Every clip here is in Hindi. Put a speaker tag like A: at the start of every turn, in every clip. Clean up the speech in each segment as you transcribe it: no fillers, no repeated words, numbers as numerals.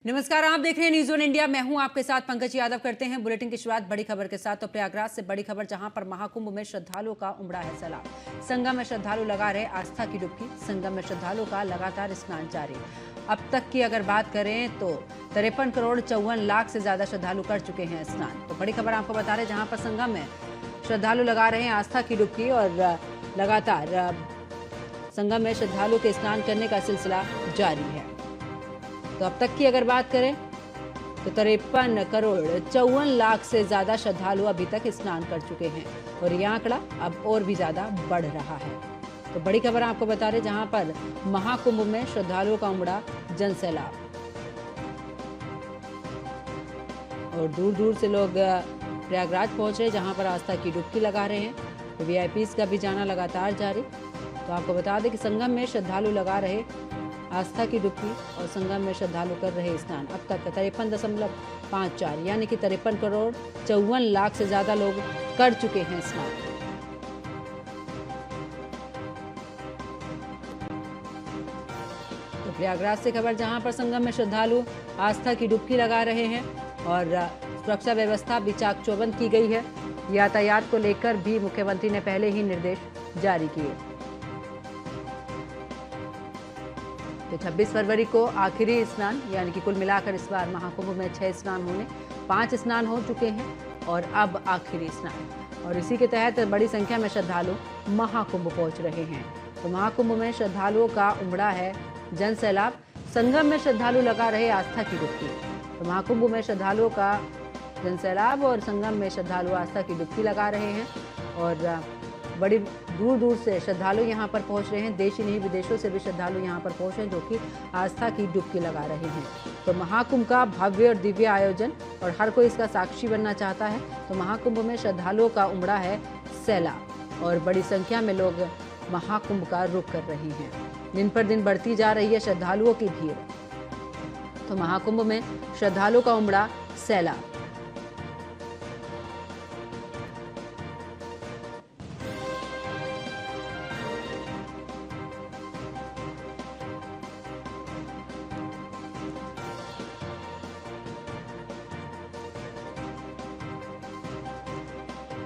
A: नमस्कार, आप देख रहे हैं न्यूज़ वन इंडिया। मैं हूं आपके साथ पंकज यादव। करते हैं बुलेटिन की शुरुआत बड़ी खबर के साथ। तो प्रयागराज से बड़ी खबर, जहां पर महाकुंभ में श्रद्धालुओं का उमड़ा है सैलाब। संगम में श्रद्धालु लगा रहे आस्था की डुबकी। संगम में श्रद्धालुओं का लगातार स्नान जारी। अब तक की अगर बात करें तो 53 करोड़ 54 लाख से ज्यादा श्रद्धालु कर चुके हैं स्नान। तो बड़ी खबर आपको बता रहे, जहां पर संगम में श्रद्धालु लगा रहे हैं आस्था की डुबकी और लगातार संगम में श्रद्धालु के स्नान करने का सिलसिला जारी है। तो अब तक की अगर बात करें तो 53 करोड़ 54 लाख से ज्यादा श्रद्धालु अभी तक स्नान कर चुके हैं और यह आंकड़ा अब और भी ज्यादा बढ़ रहा है। तो बड़ी खबर आपको बता रहे, जहां पर महाकुंभ में श्रद्धालुओं का उमड़ा जन सैलाब और दूर दूर से लोग प्रयागराज पहुंच रहे, जहां पर आस्था की डुबकी लगा रहे हैं। तो वीआईपीज का भी जाना लगातार जारी। तो आपको बता दें कि संगम में श्रद्धालु लगा रहे आस्था की डुबकी और संगम में श्रद्धालु कर रहे स्नान। अब तक 53.54 यानी कि 53 करोड़ 54 लाख से ज्यादा लोग कर चुके हैं स्नान। तो प्रयागराज से खबर, जहां पर संगम में श्रद्धालु आस्था की डुबकी लगा रहे हैं और सुरक्षा व्यवस्था भी चाक चौबंद की गई है। यातायात को लेकर भी मुख्यमंत्री ने पहले ही निर्देश जारी किए। तो 26 फरवरी को आखिरी स्नान, यानी कि कुल मिलाकर इस बार महाकुंभ में 6 स्नान होने, 5 स्नान हो चुके हैं और अब आखिरी स्नान। और इसी के तहत बड़ी संख्या में श्रद्धालु महाकुंभ पहुंच रहे हैं। तो महाकुंभ में श्रद्धालुओं का उमड़ा है जन सैलाब। संगम में श्रद्धालु लगा रहे आस्था की डुबकी। तो महाकुंभ में श्रद्धालुओं का जन सैलाब और संगम में श्रद्धालु आस्था की डुबकी लगा रहे हैं और बड़ी दूर दूर से श्रद्धालु यहाँ पर पहुँच रहे हैं। देश ही नहीं, विदेशों से भी श्रद्धालु यहाँ पर पहुँच रहे हैं, जो कि आस्था की डुबकी लगा रहे हैं। तो महाकुंभ का भव्य और दिव्य आयोजन और हर कोई इसका साक्षी बनना चाहता है। तो महाकुंभ में श्रद्धालुओं का उमड़ा है सैलाब और बड़ी संख्या में लोग महाकुंभ का रुख कर रहे हैं। दिन पर दिन बढ़ती जा रही है श्रद्धालुओं की भीड़। तो महाकुंभ में श्रद्धालुओं का उमड़ा सैलाब।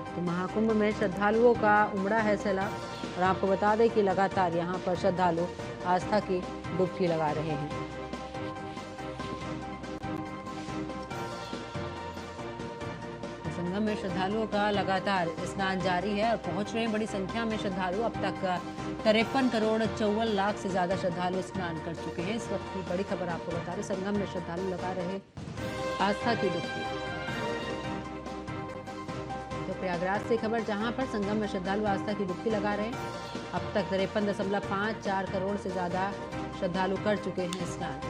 A: तो महाकुंभ में श्रद्धालुओं का उमड़ा है सैलाब और आपको बता दें कि लगातार यहाँ पर श्रद्धालु आस्था की डुबकी लगा रहे हैं। संगम में श्रद्धालुओं का लगातार स्नान जारी है और पहुंच रहे हैं बड़ी संख्या में श्रद्धालु। अब तक 53 करोड़ 54 लाख से ज्यादा श्रद्धालु स्नान कर चुके हैं। इस वक्त की बड़ी खबर आपको बता रहे, संगम में श्रद्धालु लगा रहे आस्था की डुबकी। तो प्रयागराज से खबर, जहां पर संगम में श्रद्धालु आस्था की डुबकी लगा रहे हैं। अब तक 53.54 करोड़ से ज्यादा श्रद्धालु कर चुके हैं स्नान।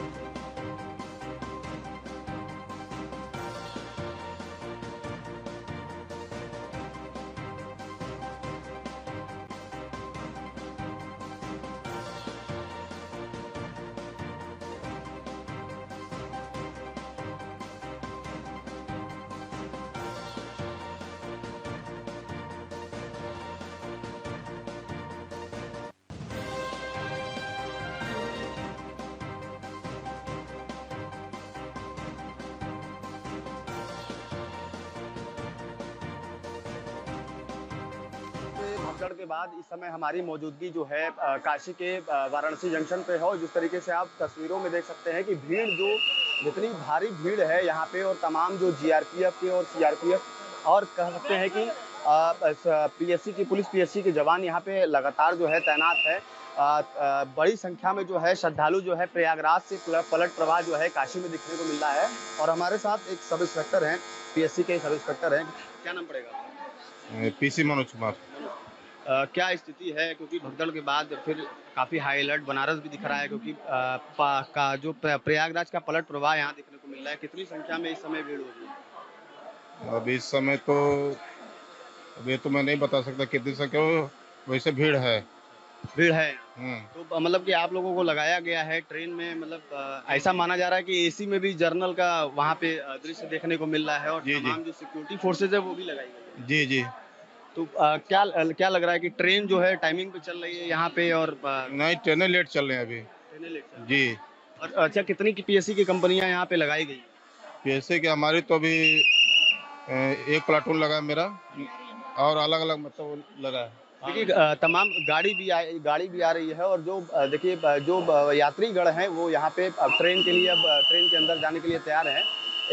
B: भगदड़ के बाद इस समय हमारी मौजूदगी जो है काशी के वाराणसी जंक्शन पे है और जिस तरीके से आप तस्वीरों में देख सकते हैं कि भीड़ जो जितनी भारी भीड़ है यहाँ पे और तमाम जो जीआरपीएफ के और सीआरपीएफ और कह सकते हैं कि पीएससी की पुलिस पीएससी के जवान यहाँ पे लगातार जो है तैनात है। बड़ी संख्या में जो है श्रद्धालु जो है प्रयागराज से पलट प्रवाह जो है काशी में दिखने को मिल रहा है। और हमारे साथ एक सब इंस्पेक्टर हैं, पीएससी के सब इंस्पेक्टर हैं। क्या नाम पड़ेगा?
C: पीसी मनोज कुमार।
B: क्या स्थिति है, क्योंकि भगदड़ के बाद फिर काफी हाई अलर्ट बनारस भी दिख रहा है, क्योंकि जो प्रयागराज का पलट प्रवाह यहाँ देखने को मिल रहा है। कितनी संख्या में इस समय भीड़ होगी?
C: अब इस समय तो अभी तो मैं नहीं बता सकता कितनी संख्या, वैसे भीड़ है।
B: तो मतलब कि आप लोगों को लगाया गया है ट्रेन में, मतलब ऐसा माना जा रहा है कि एसी में भी जर्नल का वहाँ पे दृश्य देखने को मिल रहा है और तमाम जो सिक्योरिटी फोर्सेज है वो भी लगाई गई है।
C: जी जी।
B: तो क्या लग रहा है कि ट्रेन जो है टाइमिंग पे चल रही है यहाँ पे? और
C: नहीं, ट्रेनें लेट चल रहे हैं अभी।
B: ट्रेनें लेट चल रही
C: जी।
B: हैं। और अच्छा, कितनी की पीएससी की कंपनियां यहाँ पे लगाई गई?
C: पीएससी की हमारी तो अभी एक प्लाटून लगा है मेरा, और अलग अलग मतलब लगा है।
B: देखिए तमाम गाड़ी भी आ रही है, और जो देखिए जो यात्रीगण हैं वो यहाँ पे अब ट्रेन के लिए, अब ट्रेन के अंदर जाने के लिए तैयार हैं।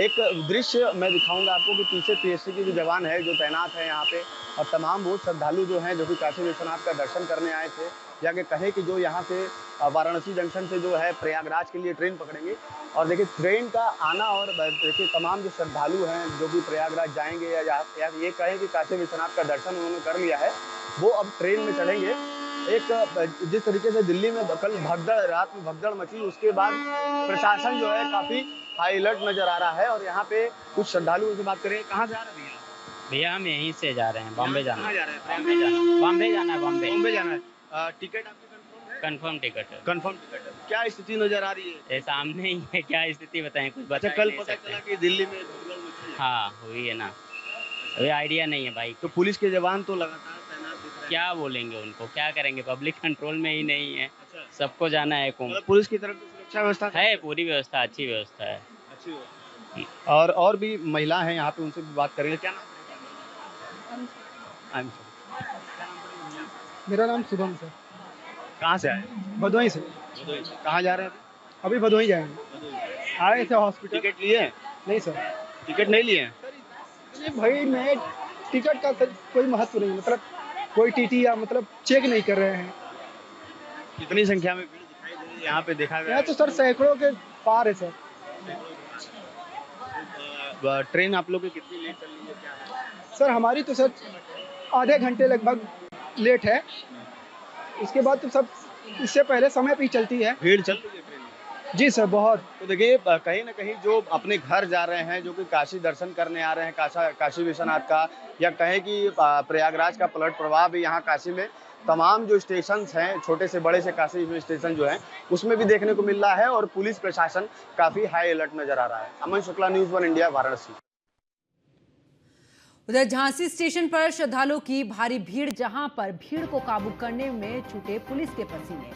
B: एक दृश्य मैं दिखाऊंगा आपको कि पीछे पीएससी की जो जवान है जो तैनात है यहाँ पे, और तमाम वो श्रद्धालु जो हैं जो कि काशी विश्वनाथ का दर्शन करने आए थे, या कि कहे कि जो यहाँ से वाराणसी जंक्शन से जो है प्रयागराज के लिए ट्रेन पकड़ेंगे। और देखिए ट्रेन का आना, और देखिए तमाम जो श्रद्धालु हैं जो भी प्रयागराज जाएंगे, या ये कहें कि काशी विश्वनाथ का दर्शन उन्होंने कर लिया है, वो अब ट्रेन में चढ़ेंगे। एक जिस तरीके से दिल्ली में कल रात में भगदड़ मची, उसके बाद प्रशासन जो है काफी हाई अलर्ट नजर आ रहा है। और यहाँ पे कुछ श्रद्धालुओं से बात करें, कहाँ से आ रहे हैं
D: भैया? हम यहीं से जा रहे हैं, बॉम्बे जाना
B: कहाँ
D: है।
B: जा रहे हैं?
D: बॉम्बे जाना है, बॉम्बे।
B: बॉम्बे जाना है। टिकट आपकी
D: कंफर्म टिकट है।
B: कंफर्म टिकट है। क्या स्थिति नजर आ रही है?
D: ये सामने ही है, क्या स्थिति बताएं, कुछ बता
B: अच्छा, कल
D: नहीं
B: पता
D: सकते।
B: चला कि दिल्ली में भगदड़ मची है।
D: हाँ, हुई है ना, अभी आइडिया नहीं है भाई।
B: तो पुलिस के जवान तो लगातार तैनात दिख रहे हैं।
D: क्या बोलेंगे उनको, क्या करेंगे? पब्लिक कंट्रोल में ही नहीं है,
B: अच्छा,
D: सबको जाना है कुंभ।
B: मतलब पुलिस की तरफ से सुरक्षा व्यवस्था
D: है, पूरी व्यवस्था, अच्छी व्यवस्था है।
B: अच्छी हो। और भी महिला हैं यहाँ पे, उनसे भी बात करेंगे। क्या नाम है?
E: मेरा नाम शुभम सर।
B: कहाँ से आए?
E: भदोही से।
B: कहाँ जा रहे हैं?
E: अभी भदोही जाएंगे, आए थे हॉस्पिटल।
B: टिकट लिए?
E: नहीं सर,
B: टिकट नहीं लिए?
E: ये भाई मैं टिकट का सर कोई महत्व नहीं, मतलब कोई टीटी या मतलब चेक नहीं कर रहे हैं।
B: कितनी संख्या में भीड़ दिखाई दे रही है यहाँ पे? देखा गया
E: यहाँ तो सर सैकड़ों के पार है सर।
B: ट्रेन आप लोग की कितनी लेट चल रही है, क्या है?
E: सर हमारी तो सर आधे घंटे लगभग लेट है, उसके बाद तो सब इससे पहले समय पे ही चलती है।
B: भीड़ चल रही है ट्रेन में?
E: जी सर, बहुत।
B: तो देखिए कहीं ना कहीं जो अपने घर जा रहे हैं, जो कि काशी दर्शन करने आ रहे हैं, काशी विश्वनाथ का, या कहें कि प्रयागराज का पलट प्रवाह भी यहाँ काशी में तमाम जो स्टेशन हैं, छोटे से बड़े से काशी में स्टेशन जो हैं, उसमें भी देखने को मिल रहा है। और पुलिस प्रशासन काफी हाई अलर्ट नजर आ रहा है। अमन शुक्ला, न्यूज़ 1 इंडिया, वाराणसी।
A: उधर झांसी स्टेशन पर श्रद्धालुओं की भारी भीड़, जहां पर भीड़ को काबू करने में छूटे पुलिस के पसीने।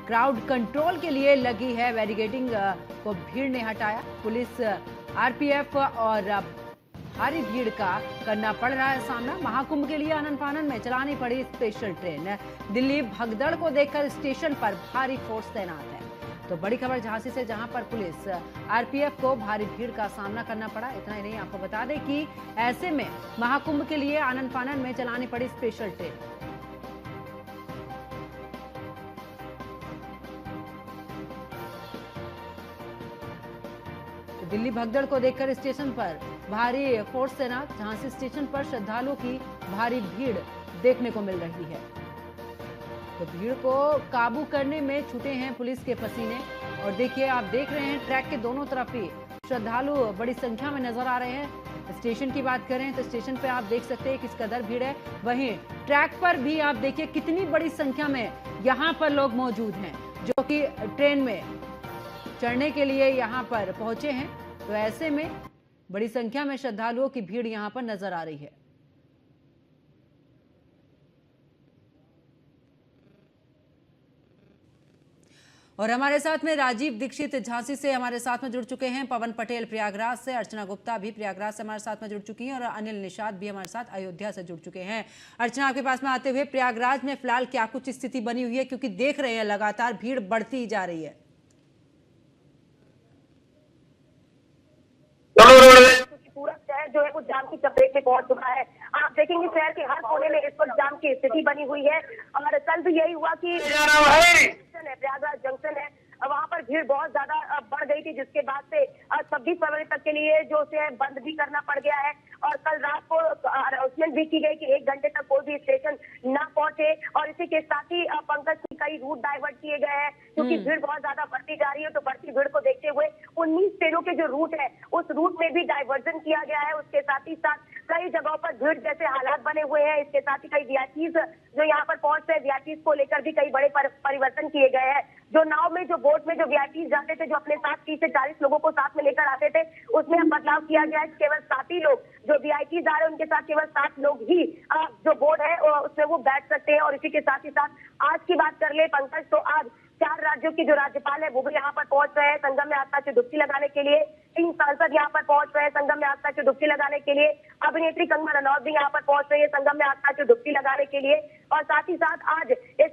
A: क्राउड कंट्रोल के लिए लगी है बैरिकेडिंग को भीड़ ने हटाया। पुलिस, आरपीएफ और भारी भीड़ का करना पड़ रहा है सामना। महाकुंभ के लिए आनन फानन में चलानी पड़ी स्पेशल ट्रेन। दिल्ली भगदड़ को देखकर स्टेशन पर भारी फोर्स तैनात है। तो बड़ी खबर झांसी से, जहां पर पुलिस, आरपीएफ को भारी भीड़ का सामना करना पड़ा। इतना ही नहीं, आपको बता दें कि ऐसे में महाकुंभ के लिए आनन फानन में चलानी पड़ी स्पेशल ट्रेन। तो दिल्ली भगदड़ को देखकर स्टेशन पर भारी फोर्स तैनात। झांसी स्टेशन पर श्रद्धालुओं की भारी भीड़ देखने को मिल रही है। तो भीड़ को काबू करने में छूटे हैं पुलिस के पसीने। और देखिए, आप देख रहे हैं ट्रैक के दोनों तरफ ही श्रद्धालु बड़ी संख्या में नजर आ रहे हैं। स्टेशन की बात करें तो स्टेशन पे आप देख सकते हैं किस कदर भीड़ है। वहीं ट्रैक पर भी आप देखिए कितनी बड़ी संख्या में यहाँ पर लोग मौजूद हैं, जो कि ट्रेन में चढ़ने के लिए यहाँ पर पहुंचे हैं। तो ऐसे में बड़ी संख्या में श्रद्धालुओं की भीड़ यहाँ पर नजर आ रही है। और हमारे साथ में राजीव दीक्षित झांसी से हमारे साथ में जुड़ चुके हैं, पवन पटेल प्रयागराज से, अर्चना गुप्ता भी प्रयागराज से हमारे साथ में जुड़ चुकी हैं, और अनिल निषाद भी हमारे साथ अयोध्या से जुड़ चुके हैं। अर्चना, आपके पास में आते हुए, प्रयागराज में फिलहाल क्या कुछ स्थिति बनी हुई है, क्योंकि देख रहे हैं लगातार भीड़ बढ़ती ही जा रही है।
F: पूरा शहर जो है वो जाम की चपेट में पहुंच चुका है। आप देखेंगे शहर के हर कोने में इस वक्त जाम की स्थिति बनी हुई है। और कल भी यही हुआ कि प्रयागराज जंक्शन है, वहाँ पर भीड़ बहुत ज्यादा बढ़ गई थी, जिसके बाद से 26 फरवरी तक के लिए जो है बंद भी करना पड़ गया है। और कल रात को अनाउंसमेंट भी की गई कि 1 घंटे तक कोई भी स्टेशन ना पहुंचे। और इसी के साथ ही पंकज की कई रूट डाइवर्ट किए गए हैं, क्योंकि भीड़ बहुत ज्यादा बढ़ती जा रही है। तो बढ़ती भीड़ को देखते हुए 19 ट्रेनों के जो रूट है उस रूट में भी डाइवर्जन किया गया है। उसके साथ ही साथ कई जगहों पर भीड़ जैसे हालात बने हुए हैं। इसके साथ ही कई वीआईपीज जो यहाँ पर पहुंच रहे हैं, वीआईपीज को लेकर भी कई बड़े परिवर्तन किए गए हैं। जो नाव में, जो बोट में जो वीआईपीज जाते थे, जो अपने साथ 30 से 40 लोगों को साथ में लेकर आते थे, उसमें अब बदलाव किया गया है। केवल 7 ही लोग जो वीआईपीज आ रहे हैं, उनके साथ केवल 7 लोग ही जो बोट है उसमें वो बैठ सकते हैं। और इसी के साथ ही साथ आज की बात कर ले पंकज, तो आज 4 राज्यों के जो राज्यपाल है वो भी यहाँ पर पहुंच रहे हैं संगम में आस्था की डुबकी लगाने के लिए। 3 सांसद यहाँ पर पहुंच रहे हैं संगम में आस्था की डुबकी लगाने के लिए। अभिनेत्री कंगना रनौत भी यहाँ पर पहुंच रही है संगम में आस्था की डुबकी लगाने के लिए। और साथ ही साथ आज इस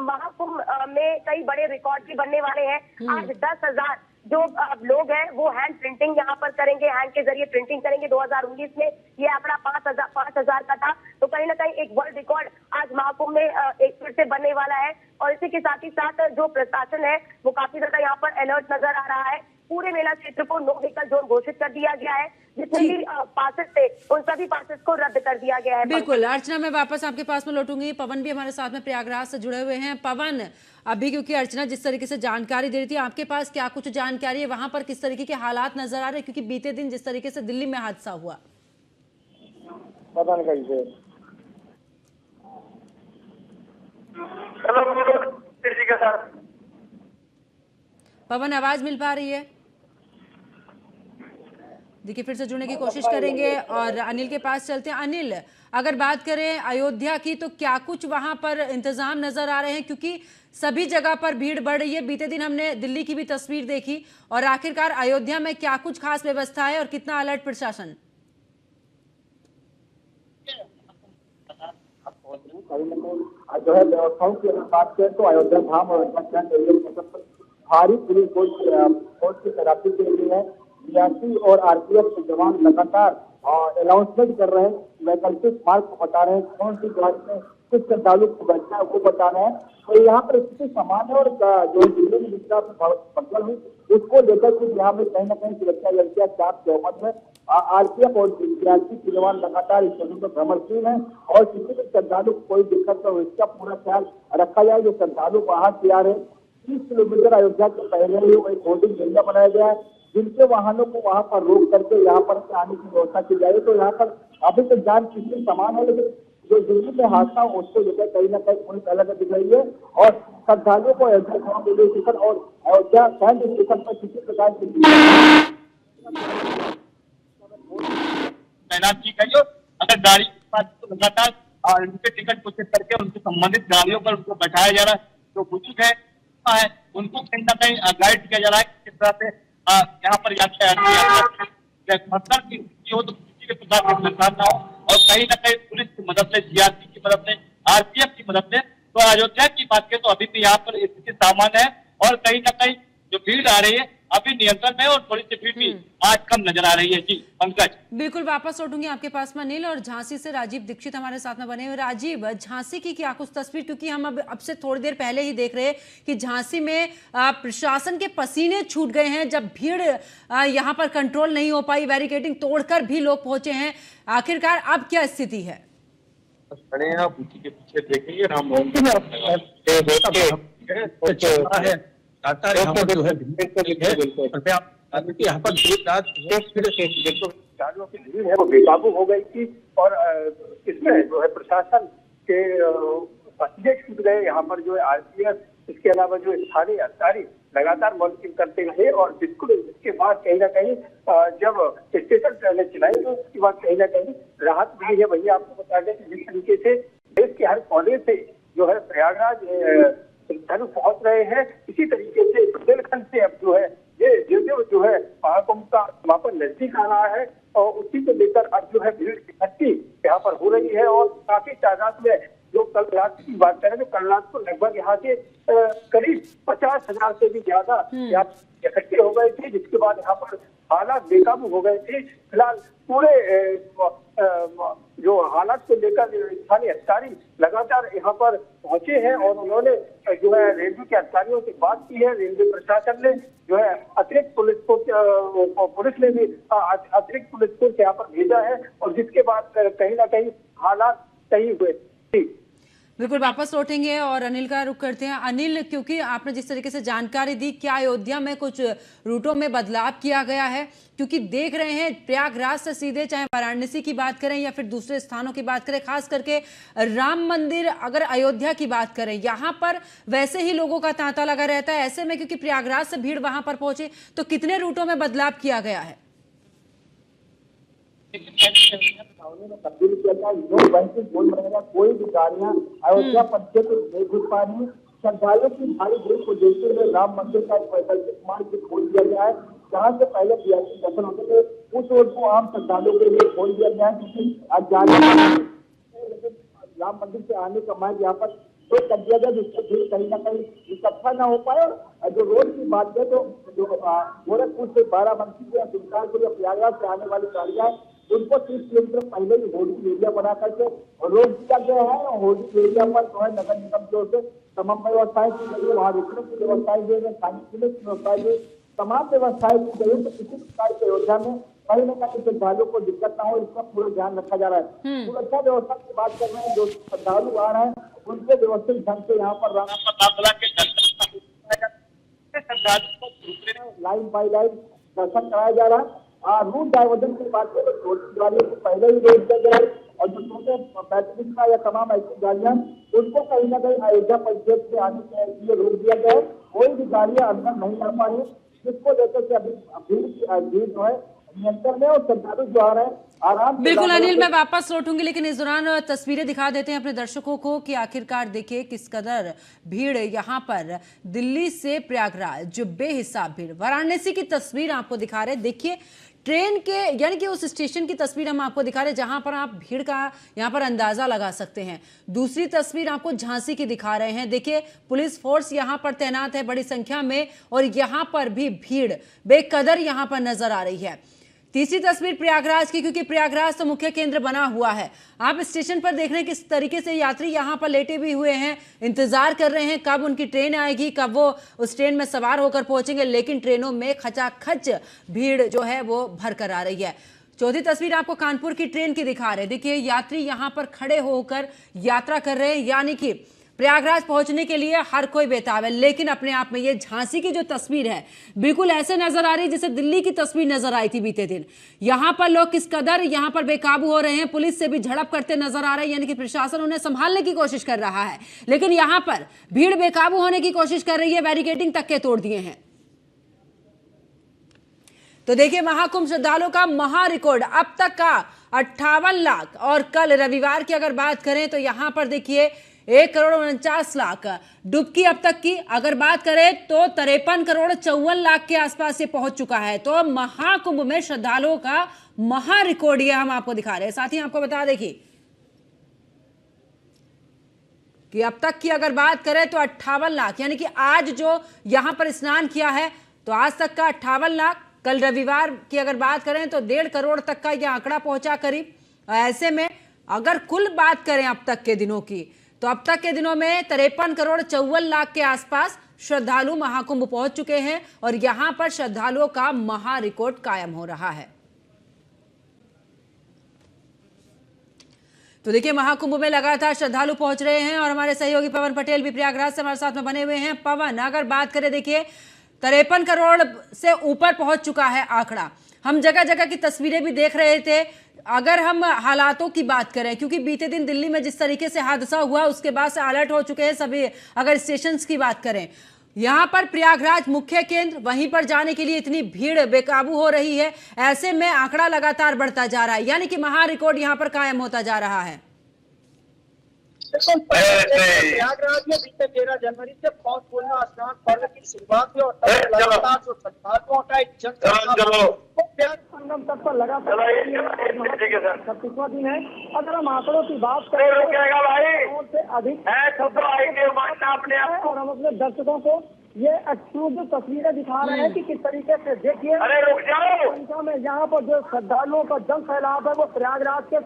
F: महाकुंभ में कई बड़े रिकॉर्ड भी बनने वाले हैं। आज 10,000 जो लोग हैं वो हैंड प्रिंटिंग यहाँ पर करेंगे, हैंड के जरिए प्रिंटिंग करेंगे। 2019 में ये आंकड़ा 5,000 का था, तो कहीं ना कहीं एक वर्ल्ड रिकॉर्ड आज महाकुंभ में एक फिर से बनने वाला है। और इसी के साथ ही साथ जो प्रशासन है वो काफी ज्यादा यहाँ पर अलर्ट नजर आ रहा है। पूरे मेला क्षेत्र को नो व्हीकल जोन घोषित कर दिया गया है। जितने भी पासेस थे उन सभी पासेस को रद्द कर दिया गया है।
A: बिल्कुल अर्चना, मैं वापस आपके पास में लौटूंगी। पवन भी हमारे साथ में प्रयागराज से जुड़े हुए हैं। पवन, अभी क्योंकि अर्चना जिस तरीके से जानकारी दे रही थी, आपके पास क्या कुछ जानकारी है, वहां पर किस तरीके के हालात नजर आ रहे हैं? क्योंकि बीते दिन जिस तरीके से दिल्ली में हादसा हुआ,
G: पता नहीं कैसे।
A: पवन आवाज मिल पा रही है? देखिए फिर से जुड़ने की कोशिश करेंगे और अनिल के पास चलते हैं। अनिल, अगर बात करें अयोध्या की तो क्या कुछ वहां पर इंतजाम नजर आ रहे हैं? क्योंकि सभी जगह पर भीड़ बढ़ रही है। बीते दिन हमने दिल्ली की भी तस्वीर देखी, और आखिरकार अयोध्या में क्या कुछ खास व्यवस्था है और कितना अलर्ट प्रशासन?
G: जो है व्यवस्थाओं की अगर बात करें तो अयोध्या धाम और भारी पुलिस फोर्स की तैनाती की गई है। बीएसएफ और आरपीएफ के जवान लगातार अनाउंसमेंट कर रहे हैं, वैकल्पिक मार्ग को बता रहे हैं, कौन सी गाड़ी में किस श्रद्धालु को बैठना है वो बता रहे हैं। तो यहाँ पर स्थिति समान है। और जो दिल्ली में जितना भगदड़ हुई उसको लेकर के यहाँ में कहीं ना कहीं सुरक्षा एजेंसियां चाप चौमट में आरपीएफ और बीएसएफ के जवान लगातार इस समय पर भ्रमणशील है। और किसी भी श्रद्धालु को कोई दिक्कत न हो इसका पूरा ख्याल रखा जाए। जो श्रद्धालु बाहर से आ रहे 30 किलोमीटर अयोध्या के पहले ही एक होल्डिंग एरिया बनाया गया है, जिनके वाहनों को वहां पर रोक करके यहाँ पर आने की व्यवस्था की जाए। तो यहाँ पर अभी तक जान किसी समान है, लेकिन जो दिल्ली में हादसा उसको लेकर कहीं ना कहीं पुलिस अलग दिख रही है। और श्रद्धालुओं को अयोध्या रेलवे स्टेशन और अयोध्या कैंट स्टेशन पर किसी प्रकार की
H: तैनात की गई हो। अगर गाड़ी के पास तो लगातार उनके टिकट को चेक करके उनसे संबंधित गाड़ियों पर उनको बैठाया जा रहा है। जो बुजुर्ग है उनको कहीं ना कहीं गाइड किया जा रहा है किस तरह से यहाँ पर यात्रा की हो तो किसी के प्रकार का नुकसान ना हो। और कहीं ना कहीं पुलिस की मदद से, जीआरपी की मदद से, आरपीएफ की मदद से। तो अयोध्या की बात करें तो अभी भी यहाँ पर स्थिति सामान्य है और कहीं ना कहीं जो भीड़ आ रही है अभी नियंत्रण में और थोड़ी सी भीड़ भी आज कम नजर आ रही है। जी पंकज,
A: बिल्कुल वापस लौटूंगी आपके पास में अनिल। और झांसी से राजीव दीक्षित हमारे साथ में बने हुए। राजीव, झांसी की क्या कुछ तस्वीर, क्योंकि हम अब से थोड़ी देर पहले ही देख रहे हैं कि झांसी में प्रशासन के पसीने छूट गए हैं जब भीड़ यहाँ पर कंट्रोल नहीं हो पाई, बैरिकेडिंग तोड़कर भी लोग पहुंचे हैं। आखिरकार अब क्या स्थिति है?
H: खड़े हैं आप उसी के पीछे देखेंगे राम मोहन जो है यहाँ पर
G: गाड़ियों की भीड़ है वो बेकाबू हो गई थी। और इसमें जो है प्रशासन के पसीने छूट गए। यहाँ पर जो है आरपीएफ, इसके अलावा जो स्थानीय अधिकारी लगातार मॉनिटरिंग करते रहे। और जिसके बाद कहीं ना कहीं जब स्टेशन ट्रेनें चलाई तो उसके बाद कहीं ना कहीं राहत मिली है। वही आपको बता दें कि जिस तरीके से देश के हर कोने से जो है प्रयागराज श्रद्धालु पहुंच रहे हैं, इसी तरीके से बुंदेलखंड से अब जो है ये जो है महाकुंभ का समापन नजदीक आ रहा है और उसी को लेकर अब जो है भीड़ इकट्ठी यहाँ पर हो रही है। और काफी तादाद में जो कल रात की बात करें तो कल रात को लगभग यहाँ से करीब 50,000 से भी ज्यादा इकट्ठे हो गए थे, जिसके बाद यहाँ पर हालात बेकाबू हो गए थे। फिलहाल पूरे जो हालात को लेकर स्थानीय अधिकारी लगातार यहाँ पर पहुंचे हैं और उन्होंने जो है रेलवे के अधिकारियों से बात की है। रेलवे प्रशासन ने जो है अतिरिक्त पुलिस ने भी अतिरिक्त पुलिस को यहाँ पर भेजा है और जिसके बाद कहीं ना कहीं हालात सही हुए।
A: बिल्कुल वापस लौटेंगे और अनिल का रुख करते हैं। अनिल, क्योंकि आपने जिस तरीके से जानकारी दी, क्या अयोध्या में कुछ रूटों में बदलाव किया गया है? क्योंकि देख रहे हैं प्रयागराज से सीधे चाहे वाराणसी की बात करें या फिर दूसरे स्थानों की बात करें, खास करके राम मंदिर अगर अयोध्या की बात करें, यहाँ पर वैसे ही लोगों का तांता लगा रहता है। ऐसे में क्योंकि प्रयागराज से भीड़ वहां पर पहुंचे तो कितने रूटों में बदलाव किया गया है?
G: तब्दील किया गया। कोई भी गाड़ियां अयोध्या परिक्षेत्र नहीं घुस पा रही। श्रद्धालुओं की भारी भीड़ को देखते हुए राम मंदिर का एक वैकल्पिक मार्ग खोल दिया गया है। जहाँ से पहले वीआईपी दर्शन होते थे उस रोड को आम श्रद्धालुओं के लिए खोल दिया गया है, क्योंकि राम मंदिर से आने का मार्ग यहाँ पर तो कर दिया गया, जिससे भीड़ कहीं ना कहीं इकट्ठा न हो पाए। जो रोड की बात है तो जो गोरखपुर से बाराबंकी या सुल्तानपुर या प्रयागराज से आने वाली गाड़ियां उनको 30 किलोमीटर पहले ही होर्डिंग एरिया बना करके रोड दिया गया है। और होर्डिंग एरिया पर जो है नगर निगम की ओर से तमाम व्यवस्थाएं की गई है, वहाँ रुकने की व्यवस्थाएं दी गई, खाने पीने की व्यवस्थाएं दी, तमाम व्यवस्थाएं की गई है। तो किसी प्रकार की अयोध्या में कहीं न कहीं श्रद्धालुओं को दिक्कत ना हो, इसका पूरा ध्यान रखा जा रहा है। सुरक्षा व्यवस्था की बात कर रहे हैं, जो श्रद्धालु आ रहे हैं उनके व्यवस्थित ढंग से यहाँ पर लाइन बाई लाइन दर्शन कराया जा रहा है। रूट डाइवर्जन की बात करें तो छोटी गाड़ियों को पहले ही रोक दिया गया है, और जो छोटे पैसेंजर या तमाम ऐसी गाड़ियां उनको कहीं ना कहीं अयोध्या परिषद से आने के लिए रोक दिया गया है। कोई भी गाड़ियां अंदर नहीं आ पा रही, जिसको लेकर के अभी भीड़ जो है नियंत्रण में, और श्रद्धालु जो आ रहे हैं आराम।
A: बिल्कुल अनिल, मैं वापस लौटूंगी, लेकिन इस दौरान तस्वीरें दिखा देते हैं अपने दर्शकों को कि आखिरकार देखिए किस कदर भीड़ यहाँ पर दिल्ली से प्रयागराज, जो बेहिसाब भीड़। वाराणसी की तस्वीर आपको दिखा रहे हैं, देखिए ट्रेन के यानी कि उस स्टेशन की तस्वीर हम आपको दिखा रहे हैं जहां पर आप भीड़ का यहां पर अंदाजा लगा सकते हैं। दूसरी तस्वीर आपको झांसी की दिखा रहे हैं, देखिए पुलिस फोर्स यहां पर तैनात है बड़ी संख्या में, और यहां पर भी भीड़ बेकदर यहां पर नजर आ रही है। तीसरी तस्वीर प्रयागराज की, क्योंकि प्रयागराज तो मुख्य केंद्र बना हुआ है। आप स्टेशन पर देख रहे हैं किस तरीके से यात्री यहां पर लेटे भी हुए हैं, इंतजार कर रहे हैं कब उनकी ट्रेन आएगी, कब वो उस ट्रेन में सवार होकर पहुंचेंगे, लेकिन ट्रेनों में खचाखच भीड़ जो है वो भर कर आ रही है। चौथी तस्वीर आपको कानपुर की ट्रेन की दिखा रहे हैं, देखिए यात्री यहां पर खड़े होकर यात्रा कर रहे हैं, यानी कि प्रयागराज पहुंचने के लिए हर कोई बेताब है। लेकिन अपने आप में ये झांसी की जो तस्वीर है बिल्कुल ऐसे नजर आ रही है जैसे दिल्ली की तस्वीर नजर आई थी बीते दिन। यहां पर लोग किस कदर यहां पर बेकाबू हो रहे हैं, पुलिस से भी झड़प करते नजर आ रहे हैं, यानी कि प्रशासन उन्हें संभालने की कोशिश कर रहा है, लेकिन यहां पर भीड़ बेकाबू होने की कोशिश कर रही है, बैरिकेडिंग तक के तोड़ दिए हैं। तो देखिए महाकुंभ श्रद्धालुओं का महा रिकॉर्ड अब तक का 58 लाख, और कल रविवार की अगर बात करें तो यहां पर देखिए 1,49,00,000 डुबकी अब तक की अगर बात करें तो 53,54,00,000 के आसपास ये पहुंच चुका है। तो महाकुंभ में श्रद्धालुओं का महा रिकॉर्ड ये हम आपको दिखा रहे हैं। साथ ही आपको बता दें कि अब तक की अगर बात करें तो 58 लाख, यानी कि आज जो यहां पर स्नान किया है तो आज तक का 58 लाख, कल रविवार की अगर बात करें तो 1.5 करोड़ तक का यह आंकड़ा पहुंचा करीब। ऐसे में अगर कुल बात करें अब तक के दिनों की तो अब तक के दिनों में 53,54,00,000 के आसपास श्रद्धालु महाकुंभ पहुंच चुके हैं, और यहां पर श्रद्धालुओं का महा रिकॉर्ड कायम हो रहा है। तो देखिए महाकुंभ में लगातार श्रद्धालु पहुंच रहे हैं, और हमारे सहयोगी पवन पटेल भी प्रयागराज से हमारे साथ में बने हुए हैं। पवन, अगर बात करें देखिए 53 करोड़ से ऊपर पहुंच चुका है आंकड़ा। हम जगह जगह की तस्वीरें भी देख रहे थे। अगर हम हालातों की बात करें, क्योंकि बीते दिन दिल्ली में जिस तरीके से हादसा हुआ उसके बाद से अलर्ट हो चुके हैं सभी। अगर स्टेशंस की बात करें, यहां पर प्रयागराज मुख्य केंद्र, वहीं पर जाने के लिए इतनी भीड़ बेकाबू हो रही है, ऐसे में आंकड़ा लगातार बढ़ता जा रहा है, यानी कि महा रिकॉर्ड यहां पर कायम होता जा रहा है।
E: प्रयागराज में बीते 13 जनवरी से पौष पूर्णिमा स्नान पर्व की शुरुआत हुई, और लगातार जो श्रद्धालुओं का एक संगम तट पर लगातार 36वां दिन है। अगर हम आंकड़ों की बात करें से अधिक और हम अपने दर्शकों को ये एक्सक्लूसिव तस्वीरें दिखा रहे हैं कि किस तरीके से देखिए संख्या में यहाँ पर जो श्रद्धालुओं का जन सैलाब है वो प्रयागराज के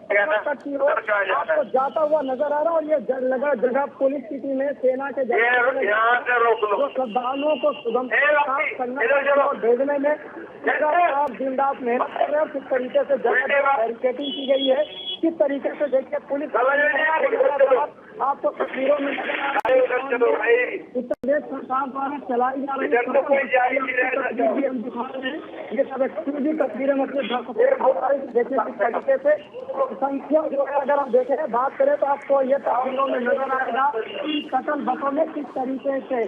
E: तट की ओर आपको जाता हुआ नजर आ रहा है। और ये जगह जगह पुलिस की टीमें, सेना के जो श्रद्धालुओं को सुगम भेजने में लगातार दिन रात मेहनत कर रहे हैं। किस तरीके से जगह बैरिकेडिंग की गई है, किस तरीके से देखिए पुलिस आपको तस्वीरों में उत्तर प्रदेश सरकार द्वारा चलाई जा रही हम दिखा रहे हैं। ये सब एक्सक्लूसिव तस्वीरें मतलब देखिए किस तरीके से संख्या जो है, अगर हम देखें बात करें तो आपको ये तस्वीरों में नजर आएगा कि शटल बसों में किस तरीके से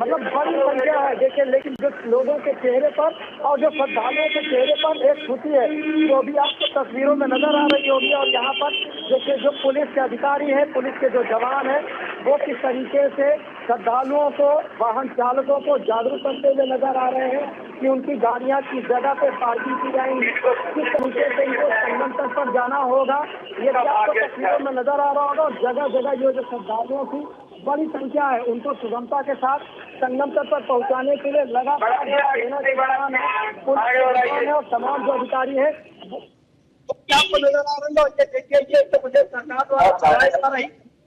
E: मतलब बड़ी संख्या है देखिए, लेकिन जो लोगों के चेहरे पर और जो श्रद्धालुओं के चेहरे पर एक खुशी है वो भी आपको तस्वीरों में नजर आ रही होगी। और यहाँ पर देखिए जो पुलिस के अधिकारी है, पुलिस के जो जवान है, वो किस तरीके से श्रद्धालुओं को, वाहन चालकों को जागरूक करते हुए नजर आ रहे हैं कि उनकी गाड़ियां किस जगह पे पार्किंग की जाएंगी, किस तरीके से इनको संगम तट पर जाना होगा। ये भी आपको तस्वीरों में नजर आ रहा होगा। और जगह जगह ये जो श्रद्धालुओं की बड़ी संख्या है, उनको सुगमता के साथ संगम तट पर पहुंचाने के लिए लगातार सेना के जवान है, पुलिस है और तमाम जो अधिकारी है आपको नजर आ रहा है। ये देखिए, ये तो मुझे सरकार द्वारा चलाई जा रही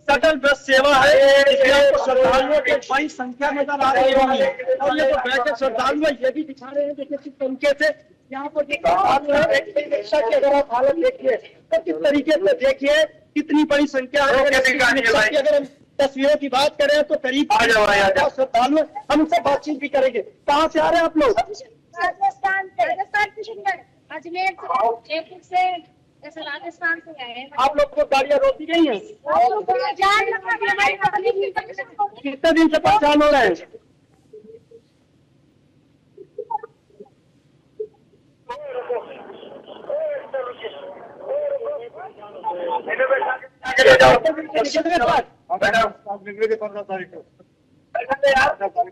E: शटल बस सेवा है। इसमें आपको श्रद्धालुओं की बड़ी संख्या नजर आ रही होगी। और ये जो बैठे श्रद्धालु है, ये भी दिखा रहे हैं देखिए किस तरीके से यहाँ पर रिक्शा की अगर आप हालत देखिए तो किस तरीके से देखिए कितनी बड़ी संख्या है। अगर हम तस्वीरों की बात करें तो करीब श्रद्धालु, हम उनसे बातचीत भी करेंगे। कहाँ से आ रहे हैं आप लोग?
I: राजस्थान से, अजमेर से, जयपुर से, जैसे राजस्थान से आए हैं।
E: आप लोग को गाड़ियाँ रोकी गई हैं? कितने दिन से परेशान हो रहे हैं?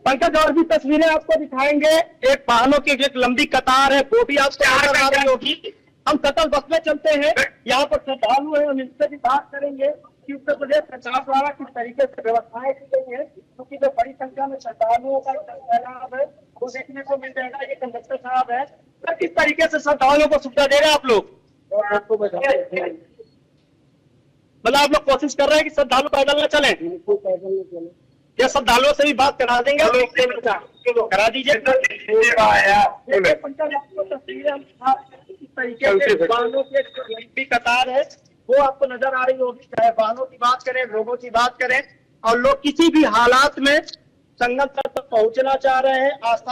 E: पंकज, और भी तस्वीरें आपको दिखाएंगे। एक वाहनों की एक लंबी कतार है, वो भी आपको नजर आ रही होगी। हम शटल बस में चलते हैं, यहाँ पर श्रद्धालु है, हम इनसे भी बात करेंगे कि उत्तर प्रदेश सरकार द्वारा किस तरीके से व्यवस्थाएं की गई है, क्योंकि जो बड़ी संख्या में श्रद्धालुओं का सैलाब है वो देखने को मिल जाएगा। ये कंडक्टर साहब है, तो किस तरीके से श्रद्धालुओं को सुविधा दे रहे हैं आप लोग? मतलब आप लोग कोशिश कर रहे हैं कि श्रद्धालु पैदल न चले? या श्रद्धालुओं से भी बात करा देंगे, करा दीजिए। वाहनों की लंबी कतार है, वो आपको नजर आ रही होगी। चाहे वाहनों की बात करें, लोगों की बात करें, और लोग किसी भी हालात में संगम तट पर पहुंचना चाह रहे हैं, आस्था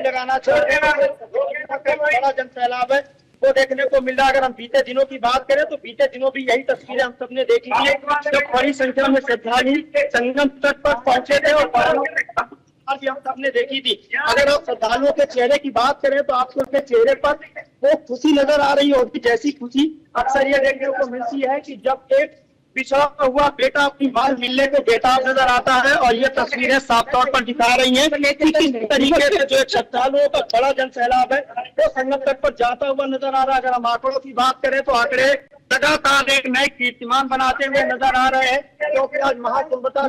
E: लगाना चाह रहे हैं। बड़ा जन सैलाब है वो देखने को मिल रहा है। अगर हम बीते दिनों की बात करें तो बीते दिनों भी यही तस्वीरें हम सबने देखी थी, जब बड़ी संख्या में श्रद्धालु संगम तट पर पहुंचे थे और भी हम सबने देखी थी। अगर आप श्रद्धालुओं के चेहरे की बात करें तो आपको उनके चेहरे पर वो खुशी नजर आ रही होगी, जैसी खुशी अक्सर ये देखने को मिलती है कि जब एक पिछड़ा हुआ बेटा अपनी मां मिलने को बेताब नजर आता है। और ये तस्वीरें साफ तौर पर दिखा रही हैं कि किस तरीके से जो एक श्रद्धालुओं का बड़ा जन सैलाब है वो संगम तट पर जाता हुआ नजर आ रहा है। अगर हम आंकड़ों की बात करें तो आंकड़े लगातार एक नए कीर्तिमान बनाते हुए नजर आ रहे हैं, क्योंकि आज महाकुंभ का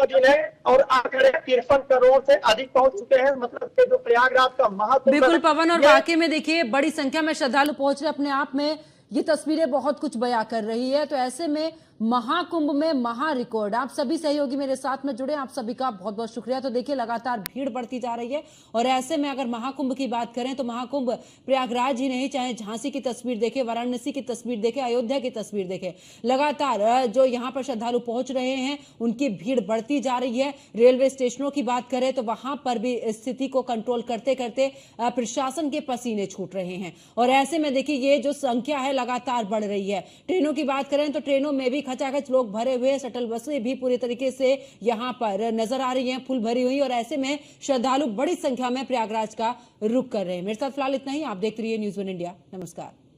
E: दिन है और आंकड़े 53 करोड़ से अधिक पहुंच चुके हैं। मतलब जो प्रयागराज का महाकुंभ।
A: बिल्कुल पवन, और वाकई में देखिए बड़ी संख्या में श्रद्धालु पहुंच रहे, अपने आप में ये तस्वीरें बहुत कुछ बयां कर रही है। तो ऐसे में महाकुंभ में महा रिकॉर्ड, आप सभी सहयोगी मेरे साथ में जुड़े, आप सभी का बहुत बहुत शुक्रिया। तो देखिए लगातार भीड़ बढ़ती जा रही है और ऐसे में अगर महाकुंभ की बात करें तो महाकुंभ प्रयागराज ही नहीं, चाहे झांसी की तस्वीर देखें, वाराणसी की तस्वीर देखें, अयोध्या की तस्वीर देखें, लगातार जो यहाँ पर श्रद्धालु पहुंच रहे हैं उनकी भीड़ बढ़ती जा रही है। रेलवे स्टेशनों की बात करें तो वहां पर भी स्थिति को कंट्रोल करते करते प्रशासन के पसीने छूट रहे हैं। और ऐसे में देखिए ये जो संख्या है लगातार बढ़ रही है। ट्रेनों की बात करें तो ट्रेनों में भी खचाखच लोग भरे हुए, शटल बसें भी पूरी तरीके से यहां पर नजर आ रही हैं, फुल भरी हुई। और ऐसे में श्रद्धालु बड़ी संख्या में प्रयागराज का रुख कर रहे हैं। मेरे साथ फिलहाल इतना ही। आप देखते रहिए न्यूज़ 1 इंडिया। नमस्कार।